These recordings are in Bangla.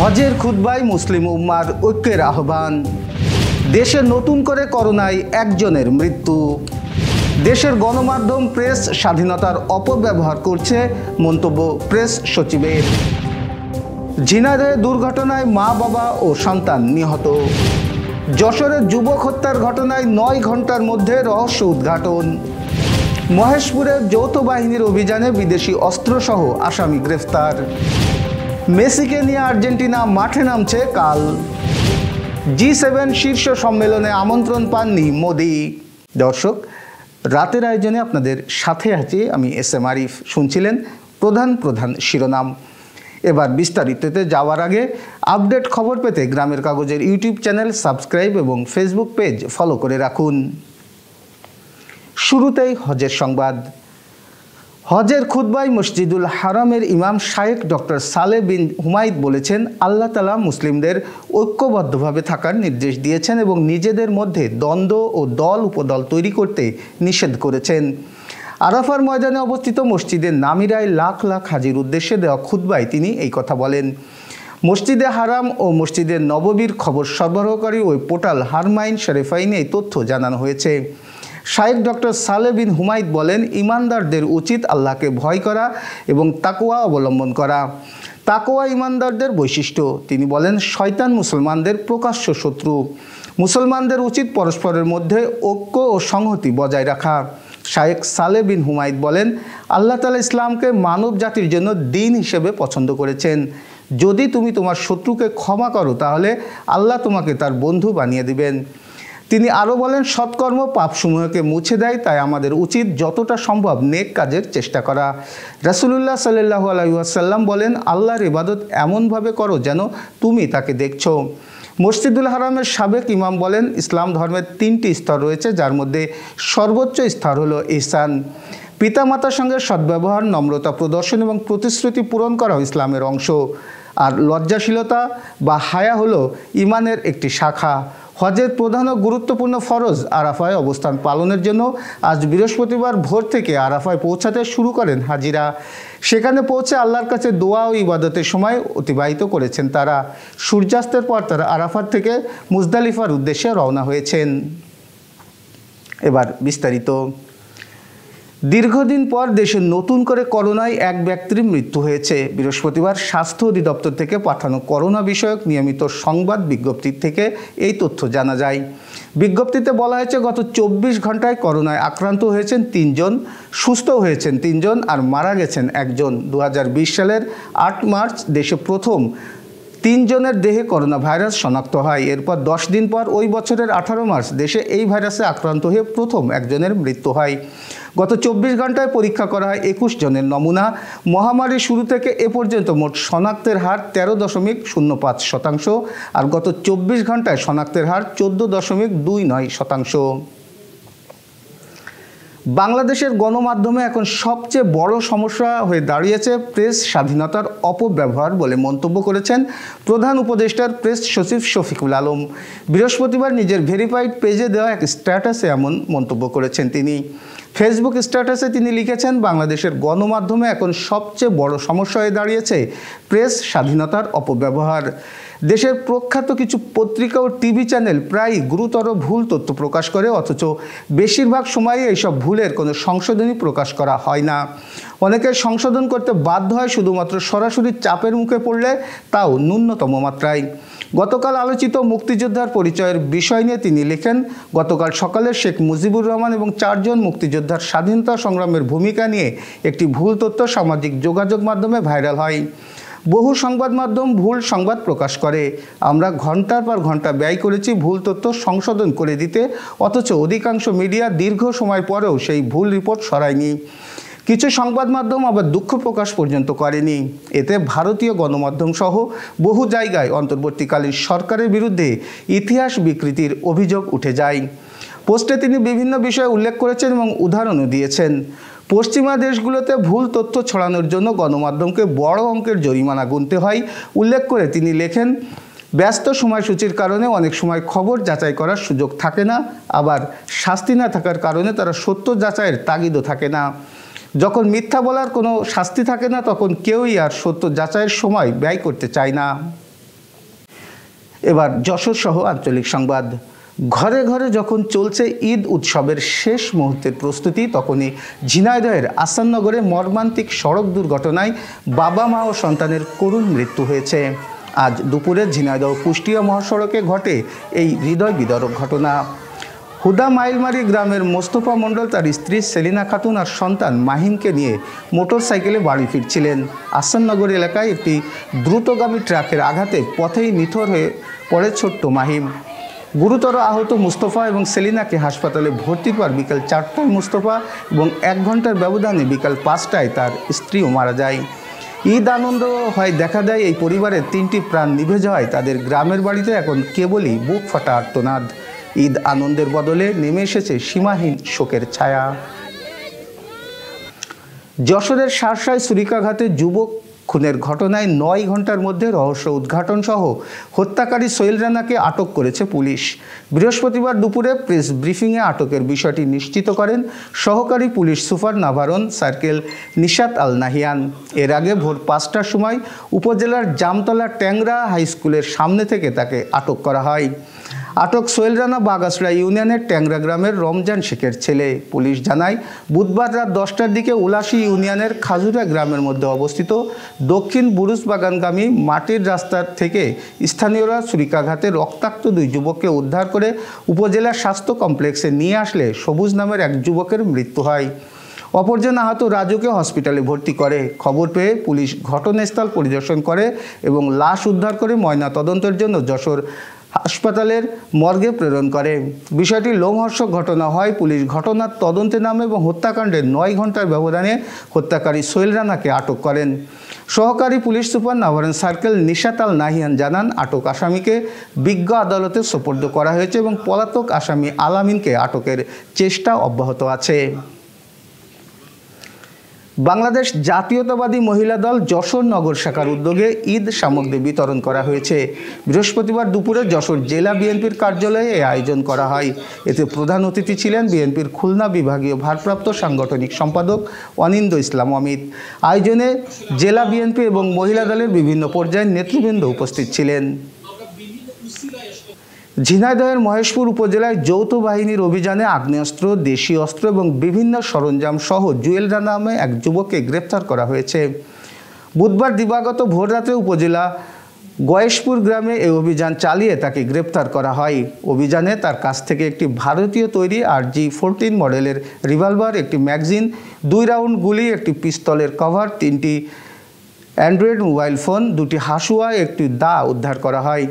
হজের খুতবায় মুসলিম উম্মার ঐক্যের আহ্বান। দেশে নতুন করে করোনায় একজনের মৃত্যু। দেশের গণমাধ্যম প্রেস স্বাধীনতার অপব্যবহার করছে, মন্তব্য প্রেস সচিবের। ঝিনাইদহে দুর্ঘটনায় মা বাবা ও সন্তান নিহত। যশোরের যুবক হত্যার ঘটনায় 9 ঘন্টার মধ্যে রহস্য উদ্ঘাটন। মহেশপুরের যৌথ বাহিনীর অভিযানে বিদেশি অস্ত্রসহ আসামি গ্রেফতার। মেসিকে নিয়ে আর্জেন্টিনা মাঠে নামছে কাল। G7 শীর্ষ সম্মেলনে আমন্ত্রণ পাননি মোদি। দর্শক, রাতের আয়োজনে আপনাদের সাথে আছি আমি SM আরিফ। শুনছিলেন প্রধান শিরোনাম। এবার বিস্তারিততে যাওয়ার আগে আপডেট খবর পেতে গ্রামের কাগজের ইউটিউব চ্যানেল সাবস্ক্রাইব এবং ফেসবুক পেজ ফলো করে রাখুন। শুরুতেই হজের সংবাদ। হজের খুতবায় মসজিদুল হারামের ইমাম শায়েখ ডক্টর সালেহ বিন হুমাইদ বলেছেন, আল্লাহ তাআলা মুসলিমদের ঐক্যবদ্ধভাবে থাকার নির্দেশ দিয়েছেন এবং নিজেদের মধ্যে দ্বন্দ্ব ও দল উপদল তৈরি করতে নিষেধ করেছেন। আরাফার ময়দানে অবস্থিত মসজিদের নামিরায় লাখ লাখ হাজির উদ্দেশ্যে দেওয়া খুতবায় তিনি এই কথা বলেন। মসজিদে হারাম ও মসজিদে নববীর খবর সরবরাহকারী ওই পোর্টাল হারমাইন শরীফাইনে এই তথ্য জানানো হয়েছে। শায়েখ ডক্টর সালেহ বিন হুমাইদ বলেন, ইমানদারদের উচিত আল্লাহকে ভয় করা এবং তাকওয়া অবলম্বন করা। তাকওয়া ইমানদারদের বৈশিষ্ট্য। তিনি বলেন, শয়তান মুসলমানদের প্রকাশ্য শত্রু। মুসলমানদের উচিত পরস্পরের মধ্যে ঐক্য ও সংহতি বজায় রাখা। শায়েখ সালেহ বিন হুমাইদ বলেন, আল্লাহ তাআলা ইসলামকে মানব জাতির জন্য দিন হিসেবে পছন্দ করেছেন। যদি তুমি তোমার শত্রুকে ক্ষমা করো তাহলে আল্লাহ তোমাকে তার বন্ধু বানিয়ে দিবেন। তিনি আরও বলেন, সৎকর্ম পাপসমূহকে মুছে দেয়, তাই আমাদের উচিত যতটা সম্ভব নেক কাজের চেষ্টা করা। রাসূলুল্লাহ সাল্লাল্লাহু আলাইহি ওয়াসাল্লাম বলেন, আল্লাহর ইবাদত এমনভাবে করো যেন তুমি তাকে দেখছো। মসজিদুল হারামের সাবেক ইমাম বলেন, ইসলাম ধর্মের 3টি স্তর রয়েছে, যার মধ্যে সর্বোচ্চ স্তর হলো ইহসান। পিতামাতার সঙ্গে সদ্ব্যবহার, নম্রতা প্রদর্শন এবং প্রতিশ্রুতি পূরণ করা ইসলামের অংশ। আর লজ্জাশীলতা বা হায়া হলো ইমানের একটি শাখা। হজের প্রধান ও গুরুত্বপূর্ণ ফরজ আরাফায় অবস্থান পালনের জন্য আজ বৃহস্পতিবার ভোর থেকে আরাফায় পৌঁছাতে শুরু করেন হাজিরা। সেখানে পৌঁছে আল্লাহর কাছে দোয়া ও ইবাদতের সময় অতিবাহিত করেছেন তারা। সূর্যাস্তের পর তারা আরাফাত থেকে মুজদালিফার উদ্দেশ্যে রওনা হয়েছেন। এবার বিস্তারিত। দীর্ঘদিন পর দেশে নতুন করে করোনায় এক ব্যক্তির মৃত্যু হয়েছে। বৃহস্পতিবার স্বাস্থ্য অধিদপ্তর থেকে পাঠানো করোনা বিষয়ক নিয়মিত সংবাদ বিজ্ঞপ্তি থেকে এই তথ্য জানা যায়। বিজ্ঞপ্তিতে বলা হয়েছে, গত 24 ঘন্টায় করোনায় আক্রান্ত হয়েছেন 3 জন, সুস্থ হয়েছেন 3 জন আর মারা গেছেন 1 জন। 2020 সালের 8 মার্চ দেশে প্রথম 3 জনের দেহে করোনা ভাইরাস শনাক্ত হয়। এরপর 10 দিন পর ওই বছরের 18 মার্চ দেশে এই ভাইরাসে আক্রান্ত হয়ে প্রথম একজনের মৃত্যু হয়। গত 24 ঘন্টায় পরীক্ষা করা হয় 21 জনের নমুনা। মহামারীর শুরু থেকে এ পর্যন্ত মোট শনাক্তের হার 13.05%, আর গত 24 ঘন্টায় শনাক্তের হার 14.29%। বাংলাদেশের গণমাধ্যমে এখন সবচেয়ে বড় সমস্যা হয়ে দাঁড়িয়েছে প্রেস স্বাধীনতার অপব্যবহার বলে মন্তব্য করেছেন প্রধান উপদেষ্টার প্রেস সচিব শফিকুল আলম। বৃহস্পতিবার নিজের ভেরিফাইড পেজে দেওয়া এক স্ট্যাটাসে এমন মন্তব্য করেছেন তিনি। ফেসবুক স্ট্যাটাসে তিনি লিখেছেন, বাংলাদেশের গণমাধ্যমে এখন সবচেয়ে বড় সমস্যা হয়ে দাঁড়িয়েছে প্রেস স্বাধীনতার অপব্যবহার। দেশের প্রখ্যাত কিছু পত্রিকা ও টিভি চ্যানেল প্রায়ই গুরুতর ভুল তথ্য প্রকাশ করে, অথচ বেশিরভাগ সময়ে এইসব ভুলের কোনো সংশোধনী প্রকাশ করা হয় না। অনেকে সংশোধন করতে বাধ্য হয় শুধুমাত্র সরাসরি চাপের মুখে পড়লে, তাও ন্যূনতম মাত্রায়। গতকাল আলোচিত মুক্তিযোদ্ধার পরিচয়ের বিষয় নিয়ে তিনি লেখেন, গতকাল সকালে শেখ মুজিবুর রহমান এবং 4 জন মুক্তিযোদ্ধার স্বাধীনতা সংগ্রামের ভূমিকা নিয়ে একটি ভুল তথ্য সামাজিক যোগাযোগ মাধ্যমে ভাইরাল হয়। বহু সংবাদ মাধ্যম ভুল সংবাদ প্রকাশ করে। আমরা ঘন্টার পর ঘন্টা ব্যয় করেছি ভুল তথ্য সংশোধন করে দিতে, অথচ অধিকাংশ মিডিয়া দীর্ঘ সময় পরেও সেই ভুল রিপোর্ট সরায়নি। কিছু সংবাদ মাধ্যম আবার দুঃখ প্রকাশ পর্যন্ত করেনি। এতে ভারতীয় গণমাধ্যম সহ বহু জায়গায় অন্তর্বর্তীকালীন সরকারের বিরুদ্ধে ইতিহাস বিকৃতির অভিযোগ উঠে যায়। পোস্টে তিনি বিভিন্ন বিষয় উল্লেখ করেছেন এবং উদাহরণও দিয়েছেন। পশ্চিমা দেশগুলোতে ভুল তথ্য ছড়ানোর জন্য গণমাধ্যমকে বড় অঙ্কের জরিমানা গুনতে হয় উল্লেখ করে তিনি লেখেন, ব্যস্ত সময়সূচির কারণে অনেক সময় খবর যাচাই করার সুযোগ থাকে না, আবার শাস্তি না থাকার কারণে তারা সত্য যাচাইয়ের তাগিদও থাকে না। যখন মিথ্যা বলার কোনো শাস্তি থাকে না, তখন কেউই আর সত্য যাচাইয়ের সময় ব্যয় করতে চায় না। এবার যশোর সহ আঞ্চলিক সংবাদ। ঘরে ঘরে যখন চলছে ঈদ উৎসবের শেষ মুহূর্তের প্রস্তুতি, তখনই ঝিনাইদহের আসাননগরে মর্মান্তিক সড়ক দুর্ঘটনায় বাবা মা ও সন্তানের করুণ মৃত্যু হয়েছে। আজ দুপুরে ঝিনাইদহ কুষ্টিয়া মহাসড়কে ঘটে এই হৃদয় বিদারক ঘটনা। হুদা মাইলমারি গ্রামের মোস্তফা মণ্ডল তার স্ত্রী সেলিনা খাতুন আর সন্তান মাহিমকে নিয়ে মোটরসাইকেলে বাড়ি ফিরছিলেন। আসাননগর এলাকায় একটি দ্রুতগামী ট্রাকের আঘাতে পথেই নিথর হয়ে পড়ে ছোট্ট মাহিম। গুরুতর আহত মুস্তফা এবং সেলিনাকে হাসপাতালে ভর্তির পর বিকাল 4টায় মুস্তফা এবং 1 ঘন্টার ব্যবধানে বিকাল 5টায় তার স্ত্রীও মারা যায়। ঈদ আনন্দ হয় দেখা দেয় এই পরিবারের 3টি প্রাণ নিভে যাওয়ায় তাদের গ্রামের বাড়িতে এখন কেবলই বুক ফাটা আর্তনাদ। ঈদ আনন্দের বদলে নেমে এসেছে সীমাহীন শোকের ছায়া। যশোরের শার্শায় ছুরিকাঘাতে যুবক খুনের ঘটনায় 9 ঘন্টার মধ্যে রহস্য উদ্ঘাটন সহ হত্যাকারী সোহেল রানাকে আটক করেছে পুলিশ। বৃহস্পতিবার দুপুরে প্রেস ব্রিফিংয়ে আটকের বিষয়টি নিশ্চিত করেন সহকারী police super Navaran circle Nishat Al Nahian. এর আগে ভোর 5টার সময় উপজেলার জামতলা ট্যাংরা হাই স্কুলের সামনে থেকে তাকে আটক করা হয়। আটক সোহেল রানা বাগাসড়া ইউনিয়নের ট্যাংরা গ্রামের রমজান শেখের ছেলে। পুলিশ জানায়, বুধবার রাত 10টার দিকে উলাশী ইউনিয়নের খাজুরা গ্রামের মধ্যে অবস্থিত দক্ষিণ বুরুজবাগানগামী মাটির রাস্তার থেকে স্থানীয়রা ছুরিকাঘাতে রক্তাক্ত 2 যুবককে উদ্ধার করে উপজেলা স্বাস্থ্য কমপ্লেক্সে নিয়ে আসলে সবুজ নামের এক যুবকের মৃত্যু হয়। অপরজন আহত রাজুকে হসপিটালে ভর্তি করে। খবর পেয়ে পুলিশ ঘটনাস্থল পরিদর্শন করে এবং লাশ উদ্ধার করে ময়না তদন্তের জন্য যশোর হাসপাতালের মর্গে প্রেরণ করে। বিষয়টি লোমহর্ষক ঘটনা হয়। পুলিশ ঘটনার তদন্তে নামে এবং হত্যাকাণ্ডের 9 ঘন্টার ব্যবধানে হত্যাকারী সোহেল রানাকে আটক করেন। সহকারী police super Navaran circle Nishat Al Nahian জানান, আটক আসামিকে বিজ্ঞ আদালতে সোপর্দ করা হয়েছে এবং পলাতক আসামি আলামিনকে আটকের চেষ্টা অব্যাহত আছে। বাংলাদেশ জাতীয়তাবাদী মহিলা দল যশোর নগর শাখার উদ্যোগে ঈদ সামগ্রী বিতরণ করা হয়েছে। বৃহস্পতিবার দুপুরে যশোর জেলা বিএনপির কার্যালয়ে এই আয়োজন করা হয়। এতে প্রধান অতিথি ছিলেন বিএনপির খুলনা বিভাগীয় ভারপ্রাপ্ত সাংগঠনিক সম্পাদক অনিন্দ ইসলাম অমিত। আয়োজনে জেলা বিএনপি এবং মহিলা দলের বিভিন্ন পর্যায়ের নেতৃবৃন্দ উপস্থিত ছিলেন। ঝিনাইদহের মহেশপুর উপজেলায় যৌথ বাহিনীর অভিযানে আগ্নেয়াস্ত্র, দেশীয় অস্ত্র এবং বিভিন্ন সরঞ্জাম সহ জুয়েল রানা নামে এক যুবককে গ্রেপ্তার করা হয়েছে। বুধবার দিবাগত ভোররাতে উপজেলা গয়েশপুর গ্রামে এই অভিযান চালিয়ে তাকে গ্রেপ্তার করা হয়। অভিযানে তার কাছ থেকে একটি ভারতীয় তৈরি RG-14 মডেলের রিভলভার, একটি ম্যাগাজিন, 2 রাউন্ড গুলি, একটি পিস্তলের কভার, 3টি অ্যান্ড্রয়েড মোবাইল ফোন, 2টি হাসুয়া, একটি দা উদ্ধার করা হয়।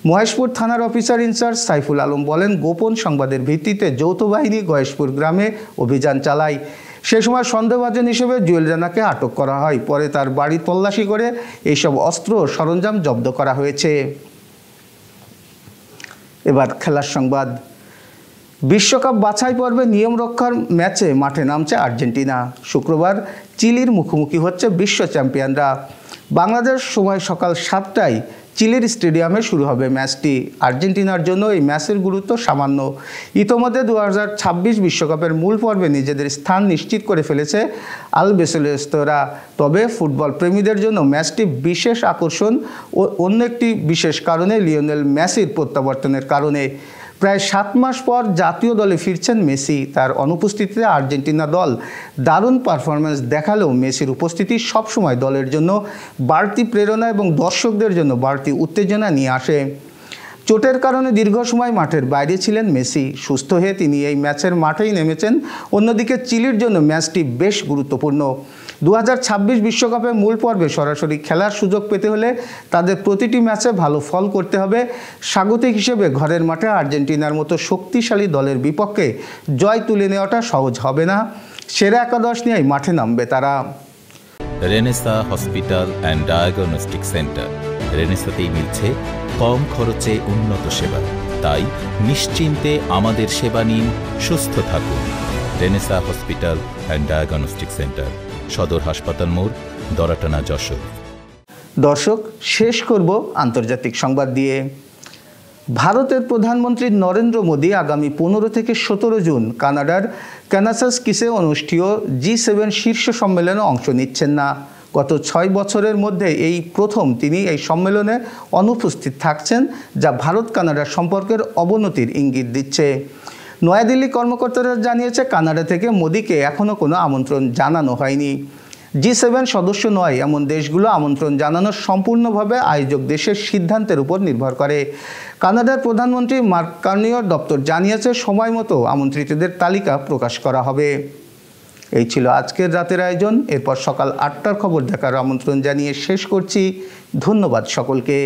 মহেশপুর থানার অফিসার ইনচার্জ সাইফুল আলম বলেন, গোপন সংবাদের ভিত্তিতে যৌথ বাহিনী গয়েশপুর গ্রামে অভিযান চালায়। সে সময় সন্দেহভাজন হিসেবে জুয়েল রানাকে আটক করা হয়। পরে তার বাড়ি তল্লাশি করে এইসব অস্ত্র ও সরঞ্জাম জব্দ করা হয়েছে। এবার খেলার সংবাদ। বিশ্বকাপ বাছাই পর্বে নিয়ম রক্ষার ম্যাচে মাঠে নামছে আর্জেন্টিনা। শুক্রবার চিলির মুখোমুখি হচ্ছে বিশ্ব চ্যাম্পিয়নরা। বাংলাদেশ সময় সকাল 7টায় চিলির স্টেডিয়ামে শুরু হবে ম্যাচটি। আর্জেন্টিনার জন্য এই ম্যাচের গুরুত্ব সামান্য। ইতোমধ্যে 2026 বিশ্বকাপের মূল পর্বে নিজেদের স্থান নিশ্চিত করে ফেলেছে আলবিসেলেস্তেরা। তবে ফুটবল প্রেমীদের জন্য ম্যাচটি বিশেষ আকর্ষণ ও অন্য একটি বিশেষ কারণে লিওনেল মেসির প্রত্যাবর্তনের কারণে। প্রায় 7 মাস পর জাতীয় দলে ফিরছেন মেসি। তার অনুপস্থিতিতে আর্জেন্টিনা দল দারুণ পারফরম্যান্স দেখালেও মেসির উপস্থিতি সবসময় দলের জন্য বাড়তি প্রেরণা এবং দর্শকদের জন্য বাড়তি উত্তেজনা নিয়ে আসে। চোটের কারণে দীর্ঘ সময় মাঠের বাইরে ছিলেন মেসি। সুস্থ হয়ে তিনি এই ম্যাচের মাঠেই নেমেছেন। অন্যদিকে চিলির জন্য ম্যাচটি বেশ গুরুত্বপূর্ণ। 2026 বিশ্বকাপে মূল পর্বে সরাসরি খেলার সুযোগ পেতে হলে তাদের প্রতিটি ম্যাচে ভালো ফল করতে হবে। স্বাগতিক হিসেবে ঘরের মাঠে আর্জেন্টিনার মতো শক্তিশালী দলের বিপক্ষে জয় তুলে নেওয়াটা সহজ হবে না। সেরা একাদশ নিয়েই মাঠে নামবে তারা। Renaissance hospital and diagnostic centre. রেনেসাতেই মিলছে কম খরচে উন্নত সেবা। তাই নিশ্চিন্তে আমাদের সেবা নিন, সুস্থ থাকুন। Renaissance hospital and diagnostic centre, সদর হাসপাতাল মোড়, দরাটানা, যশোর। দর্শক, শেষ করব আন্তর্জাতিক সংবাদ দিয়ে। ভারতের প্রধানমন্ত্রী নরেন্দ্র মোদী আগামী 15 থেকে 17 জুন কানাডার ক্যানাসাস কিসে অনুষ্ঠেয় G7 শীর্ষ সম্মেলনে অংশ নিচ্ছেন না। গত 6 বছরের মধ্যে এই প্রথম তিনি এই সম্মেলনে অনুপস্থিত থাকছেন, যা ভারত কানাডার সম্পর্কের অবনতির ইঙ্গিত দিচ্ছে। নয়াদিল্লি কর্মকর্তারা জানিয়েছে, কানাডা থেকে মোদিকে এখনও কোনো আমন্ত্রণ জানানো হয়নি। G7 সদস্য নয় এমন দেশগুলো আমন্ত্রণ জানানো সম্পূর্ণভাবে আয়োজক দেশের সিদ্ধান্তের উপর নির্ভর করে। কানাডার প্রধানমন্ত্রী মার্ক কার্নিওর দপ্তর জানিয়েছে, সময় মতো আমন্ত্রিতদের তালিকা প্রকাশ করা হবে। এই ছিল আজকের রাতের আয়োজন। এরপর সকাল 8টার খবর দেখার আমন্ত্রণ জানিয়ে শেষ করছি। ধন্যবাদ সকলকে।